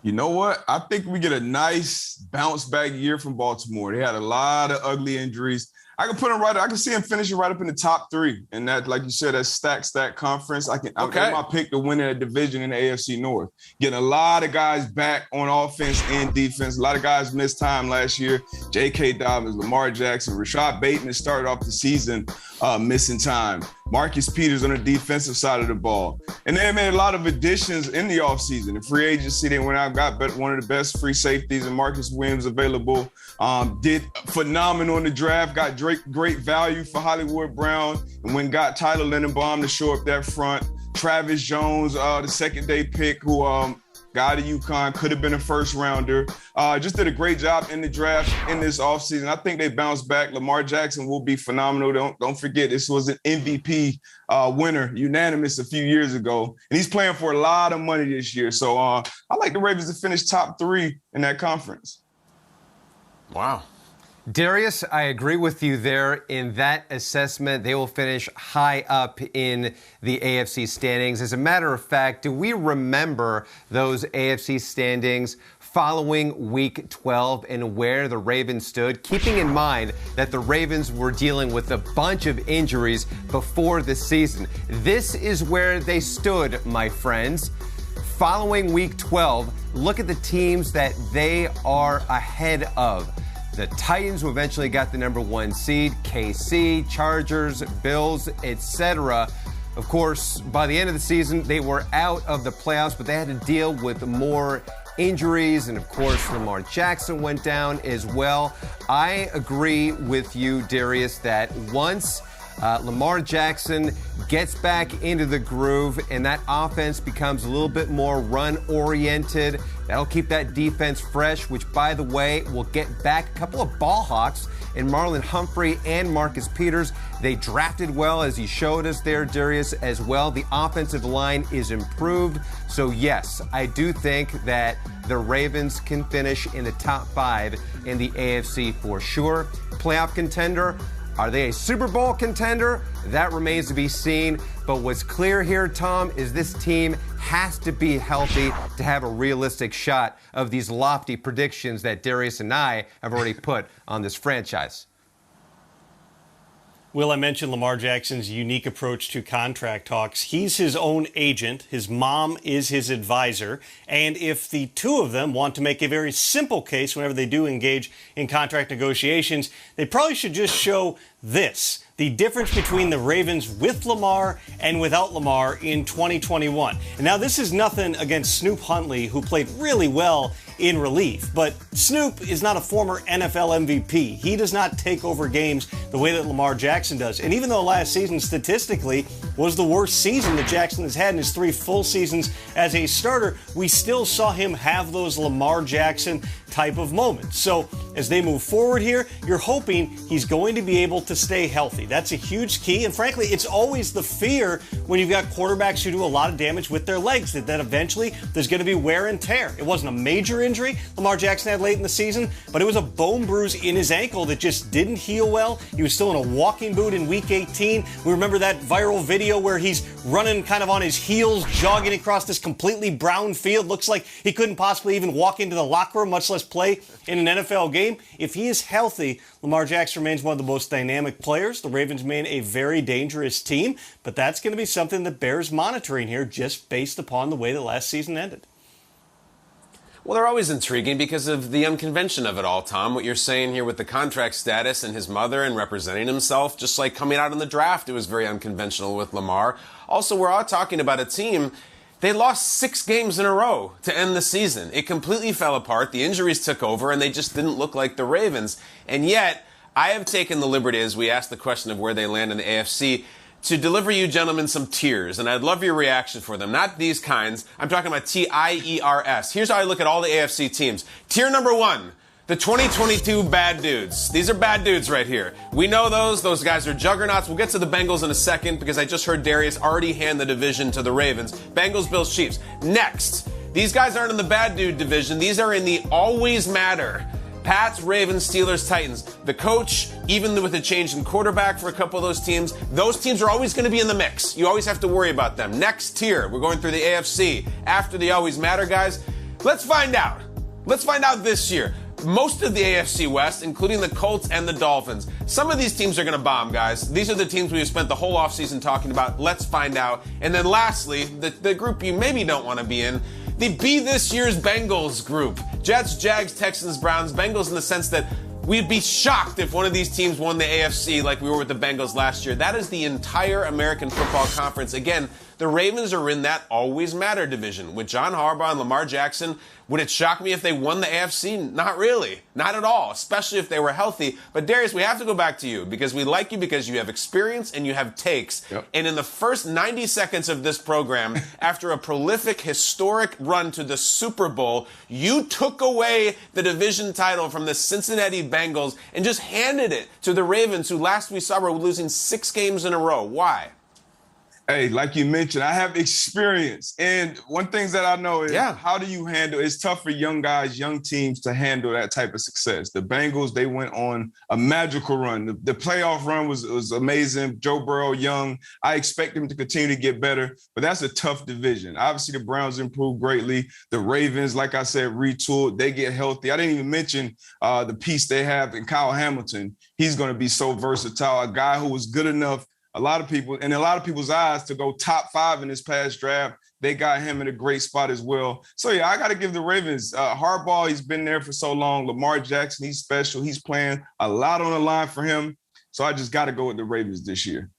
You know what? I think we get a nice bounce back year from Baltimore. They had a lot of ugly injuries. I can put him right. I can see him finishing right up in the top three. And that, like you said, that stack conference. I'm my pick to win that division in the AFC North. Getting a lot of guys back on offense and defense. A lot of guys missed time last year. J.K. Dobbins, Lamar Jackson, Rashad Bateman started off the season missing time. Marcus Peters on the defensive side of the ball. And they made a lot of additions in the offseason. The free agency, they went out and got one of the best free safeties and Marcus Williams available. Did phenomenal in the draft, got great value for Hollywood Brown, and when got Tyler Lindenbaum to show up that front. Travis Jones, the second-day pick, who got out of UConn, could have been a first-rounder. Just did a great job in the draft in this offseason. I think they bounced back. Lamar Jackson will be phenomenal. Don't forget, this was an MVP winner, unanimous a few years ago. And he's playing for a lot of money this year. So I like the Ravens to finish top three in that conference. Wow. Darius, I agree with you there in that assessment. They will finish high up in the AFC standings. As a matter of fact, do we remember those AFC standings following Week 12 and where the Ravens stood, keeping in mind that the Ravens were dealing with a bunch of injuries before the season? This is where they stood, my friends. Following Week 12, look at the teams that they are ahead of. The Titans, who eventually got the number 1 seed, KC, Chargers, Bills, etc. Of course, by the end of the season, they were out of the playoffs, but they had to deal with more injuries. And of course, Lamar Jackson went down as well. I agree with you, Darius, that once Lamar Jackson gets back into the groove and that offense becomes a little bit more run-oriented, that'll keep that defense fresh, which, by the way, will get back a couple of ball hawks in Marlon Humphrey and Marcus Peters. They drafted well, as you showed us there, Darius, as well. The offensive line is improved. So, yes, I do think that the Ravens can finish in the top 5 in the AFC for sure. Playoff contender. Are they a Super Bowl contender? That remains to be seen. But what's clear here, Tom, is this team has to be healthy to have a realistic shot of these lofty predictions that Darius and I have already put on this franchise. Will, I mentioned Lamar Jackson's unique approach to contract talks. He's his own agent. His mom is his advisor. And if the two of them want to make a very simple case whenever they do engage in contract negotiations, they probably should just show this: the difference between the Ravens with Lamar and without Lamar in 2021. And now this is nothing against Snoop Huntley, who played really well in relief, but Snoop is not a former NFL MVP. He does not take over games the way that Lamar Jackson does. And even though last season statistically was the worst season that Jackson has had in his 3 full seasons as a starter, we still saw him have those Lamar Jackson type of moments. So as they move forward here, you're hoping he's going to be able to stay healthy. That's a huge key. And frankly, it's always the fear when you've got quarterbacks who do a lot of damage with their legs, that eventually there's going to be wear and tear. It wasn't a major injury Lamar Jackson had late in the season, but it was a bone bruise in his ankle that just didn't heal well. He was still in a walking boot in Week 18. We remember that viral video where he's running kind of on his heels, jogging across this completely brown field. Looks like he couldn't possibly even walk into the locker room, much less play in an NFL game. If he is healthy, Lamar Jackson remains one of the most dynamic players. The Ravens remain a very dangerous team, but that's going to be something that bears monitoring here, just based upon the way the last season ended. Well, they're always intriguing because of the unconvention of it all, Tom. What you're saying here with the contract status and his mother and representing himself, just like coming out in the draft, it was very unconventional with Lamar. Also, we're all talking about a team. They lost 6 games in a row to end the season. It completely fell apart. The injuries took over, and they just didn't look like the Ravens. And yet, I have taken the liberty, as we asked the question of where they land in the AFC, to deliver you gentlemen some tiers, and I'd love your reaction for them. Not these kinds. I'm talking about TIERS. Here's how I look at all the AFC teams. Tier number 1, the 2022 bad dudes. These are bad dudes right here. We know those. Those guys are juggernauts. We'll get to the Bengals in a second because I just heard Darius already hand the division to the Ravens. Bengals, Bills, Chiefs. Next, these guys aren't in the bad dude division. These are in the always matter. Pats, Ravens, Steelers, Titans. The coach, even with a change in quarterback for a couple of those teams are always going to be in the mix. You always have to worry about them. Next tier, we're going through the AFC. After the always matter guys, Let's find out. Let's find out this year. Most of the AFC West, including the Colts and the Dolphins, some of these teams are going to bomb, guys. These are the teams we've spent the whole offseason talking about. Let's find out. And then lastly, the group you maybe don't want to be in, the Be This Year's Bengals group. Jets, Jags, Texans, Browns, Bengals in the sense that we'd be shocked if one of these teams won the AFC like we were with the Bengals last year. That is the entire American Football Conference. Again, the Ravens are in that always matter division. With John Harbaugh and Lamar Jackson, would it shock me if they won the AFC? Not really. Not at all, especially if they were healthy. But Darius, we have to go back to you because we like you because you have experience and you have takes. Yep. And in the first 90 seconds of this program, after a prolific, historic run to the Super Bowl, you took away the division title from the Cincinnati Bengals and just handed it to the Ravens, who last we saw were losing 6 games in a row. Why? Hey, like you mentioned, I have experience. And one thing that I know is how do you handle, it's tough for young guys, young teams to handle that type of success. The Bengals, they went on a magical run. The playoff run was amazing. Joe Burrow, young. I expect him to continue to get better, but that's a tough division. Obviously, the Browns improved greatly. The Ravens, like I said, retooled. They get healthy. I didn't even mention the piece they have in Kyle Hamilton. He's going to be so versatile, a guy who was good enough a lot of people's eyes to go top 5 in this past draft. They got him in a great spot as well. So, yeah, I got to give the Ravens. Harbaugh, he's been there for so long. Lamar Jackson, he's special. He's playing a lot on the line for him. So I just got to go with the Ravens this year.